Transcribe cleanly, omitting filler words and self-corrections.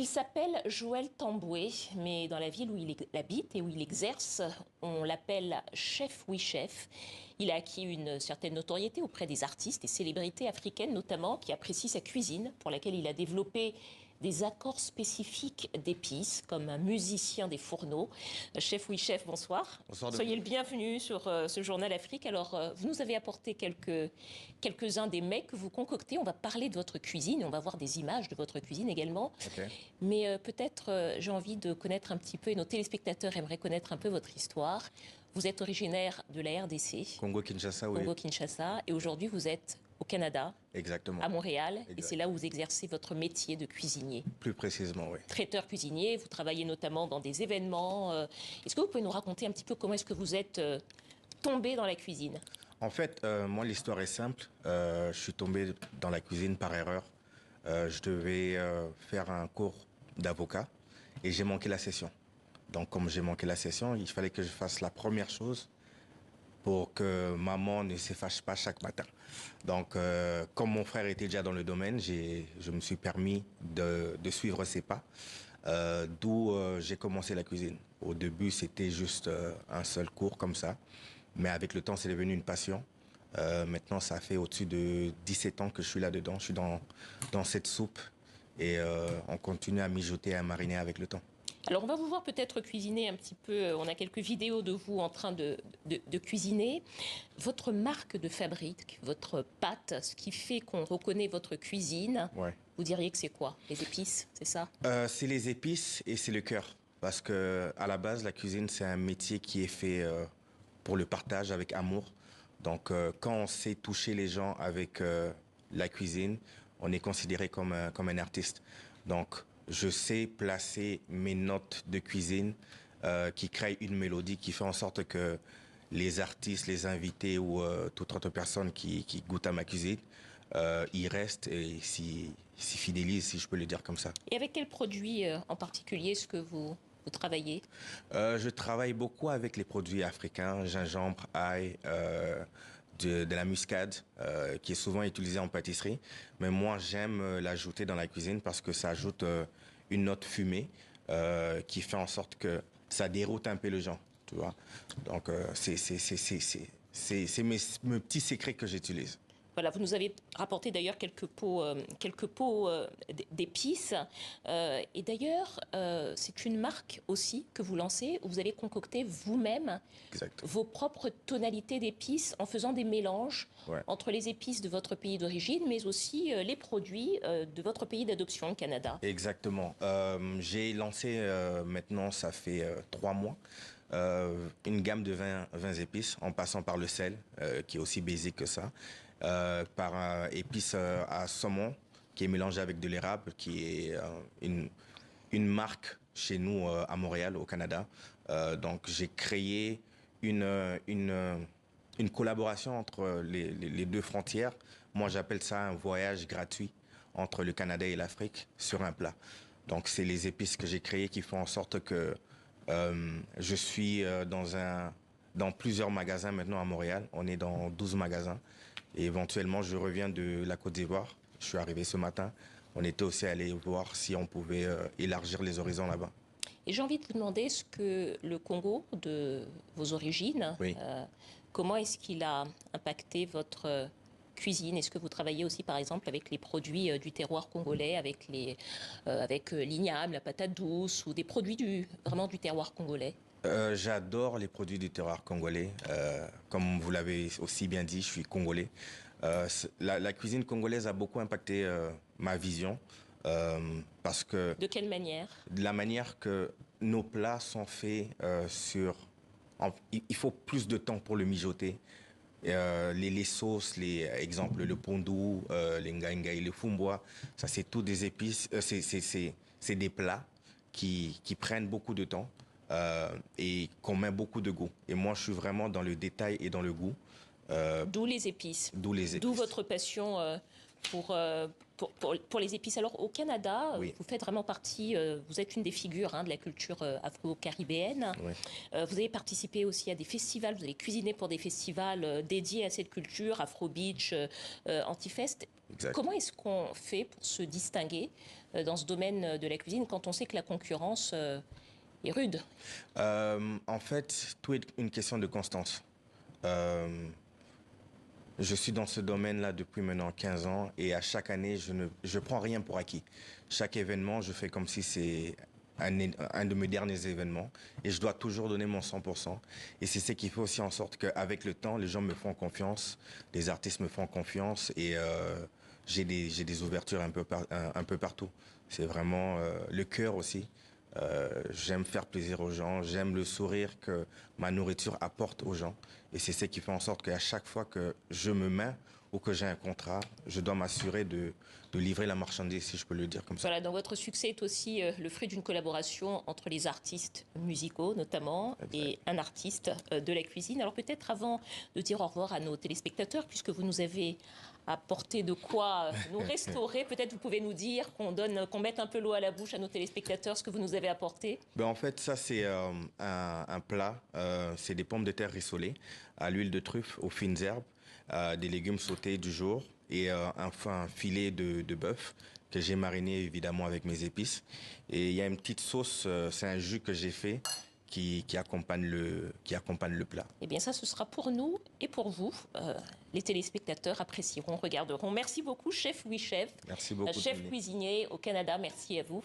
s'appelle Joël Tamboué, mais dans la ville où il habite et où il exerce, on l'appelle Chef Oui Chef. Il a acquis une certaine notoriété auprès des artistes et célébrités africaines notamment, qui apprécient sa cuisine, pour laquelle il a développé des accords spécifiques d'épices, comme un musicien des fourneaux. Chef Oui Chef, bonsoir. Bonsoir. Soyez le bienvenu sur ce journal Afrique. Alors, vous nous avez apporté quelques-uns des mets que vous concoctez. On va parler de votre cuisine, on va voir des images de votre cuisine également. Okay. Mais peut-être j'ai envie de connaître un petit peu, et nos téléspectateurs aimeraient connaître un peu votre histoire. Vous êtes originaire de la RDC. Congo-Kinshasa, oui. Congo-Kinshasa. Et aujourd'hui, vous êtes au Canada. Exactement. À Montréal. Exact. Et c'est là où vous exercez votre métier de cuisinier. Plus précisément, oui. Traiteur cuisinier. Vous travaillez notamment dans des événements. Est-ce que vous pouvez nous raconter un petit peu comment est-ce que vous êtes tombé dans la cuisine? En fait, moi, l'histoire est simple. Je suis tombé dans la cuisine par erreur. Je devais faire un cours d'avocat et j'ai manqué la session. Donc, comme j'ai manqué la session, il fallait que je fasse la première chose pour que maman ne se fâche pas chaque matin. Donc, comme mon frère était déjà dans le domaine, je me suis permis de suivre ses pas, d'où j'ai commencé la cuisine. Au début, c'était juste un seul cours comme ça, mais avec le temps, c'est devenu une passion. Maintenant, ça fait au-dessus de 17 ans que je suis là-dedans. Je suis dans cette soupe et on continue à mijoter et à mariner avec le temps. Alors, on va vous voir peut-être cuisiner un petit peu. On a quelques vidéos de vous en train de cuisiner. Votre marque de fabrique, votre pâte, ce qui fait qu'on reconnaît votre cuisine, ouais. Vous diriez que c'est quoi? Les épices, c'est ça? C'est les épices et c'est le cœur. Parce que à la base, la cuisine, c'est un métier qui est fait pour le partage avec amour. Donc, quand on sait toucher les gens avec la cuisine, on est considéré comme un artiste. Donc, je sais placer mes notes de cuisine qui créent une mélodie qui fait en sorte que les artistes, les invités ou toute autre personne qui goûte à ma cuisine, y restent et s'y fidélisent, si je peux le dire comme ça. Et avec quel produit en particulier est-ce que vous travaillez? Je travaille beaucoup avec les produits africains, gingembre, ail, de la muscade, qui est souvent utilisée en pâtisserie. Mais moi, j'aime l'ajouter dans la cuisine parce que ça ajoute une note fumée qui fait en sorte que ça déroute un peu les gens, tu vois. Donc, c'est mes petits secrets que j'utilise. Voilà, vous nous avez rapporté d'ailleurs quelques pots d'épices. Et d'ailleurs, c'est une marque aussi que vous lancez, où vous allez concocter vous-même vos propres tonalités d'épices en faisant des mélanges entre les épices de votre pays d'origine, mais aussi les produits de votre pays d'adoption, le Canada. Exactement. J'ai lancé maintenant, ça fait 3 mois, une gamme de 20 épices, en passant par le sel, qui est aussi basique que ça, par épices à saumon, qui est mélangé avec de l'érable, qui est une marque chez nous à Montréal, au Canada. Donc j'ai créé une collaboration entre les deux frontières. Moi, j'appelle ça un voyage gratuit entre le Canada et l'Afrique sur un plat. Donc, c'est les épices que j'ai créées qui font en sorte que je suis dans plusieurs magasins maintenant à Montréal. On est dans 12 magasins. Et éventuellement, je reviens de la Côte d'Ivoire. Je suis arrivé ce matin. On était aussi allé voir si on pouvait élargir les horizons là-bas. Et j'ai envie de vous demander, est-ce que le Congo, de vos origines, comment est-ce qu'il a impacté votre cuisine? Est-ce que vous travaillez aussi, par exemple, avec les produits du terroir congolais, avec l'igname, la patate douce, ou des produits vraiment du terroir congolais? J'adore les produits du terroir congolais. Comme vous l'avez aussi bien dit, je suis congolais. La cuisine congolaise a beaucoup impacté ma vision. Parce que... De quelle manière? De la manière que nos plats sont faits il faut plus de temps pour le mijoter. Les sauces, exemple, le pondou, les ngangai, le fumboa, ça c'est tout des épices, c'est des plats qui prennent beaucoup de temps et qu'on met beaucoup de goût. Et moi, je suis vraiment dans le détail et dans le goût. D'où les épices. D'où les épices. D'où votre passion pour les épices. Alors au Canada, Oui. vous faites vraiment partie, vous êtes une des figures de la culture afro-caribéenne. Oui. Vous avez participé aussi à des festivals, vous avez cuisiné pour des festivals dédiés à cette culture, Afro Beach, Antifest. Exact. Comment est-ce qu'on fait pour se distinguer dans ce domaine de la cuisine quand on sait que la concurrence est rude? En fait, tout est une question de constance. Je suis dans ce domaine-là depuis maintenant 15 ans et à chaque année, je prends rien pour acquis. Chaque événement, je fais comme si c'est un de mes derniers événements et je dois toujours donner mon 100%. Et c'est ce qui fait aussi en sorte qu'avec le temps, les gens me font confiance, les artistes me font confiance et j'ai des ouvertures un peu partout. C'est vraiment le cœur aussi. J'aime faire plaisir aux gens, j'aime le sourire que ma nourriture apporte aux gens. Et c'est ce qui fait en sorte qu'à chaque fois que je me mets ou que j'ai un contrat, je dois m'assurer de livrer la marchandise, si je peux le dire comme ça. Voilà, donc votre succès est aussi le fruit d'une collaboration entre les artistes musicaux notamment et un artiste de la cuisine. Alors peut-être avant de dire au revoir à nos téléspectateurs, puisque vous nous avez apporté de quoi nous restaurer, peut-être vous pouvez nous dire, qu'on mette un peu l'eau à la bouche à nos téléspectateurs, ce que vous nous avez apporté. Ben en fait, ça c'est un plat, c'est des pommes de terre rissolées à l'huile de truffe, aux fines herbes, des légumes sautés du jour et un filet de bœuf que j'ai mariné évidemment avec mes épices. Et il y a une petite sauce, c'est un jus que j'ai fait qui accompagne le plat. Eh bien ça, ce sera pour nous et pour vous. Les téléspectateurs apprécieront, regarderont. Merci beaucoup, chef Louis Chef. Merci beaucoup. Chef cuisinier au Canada, merci à vous.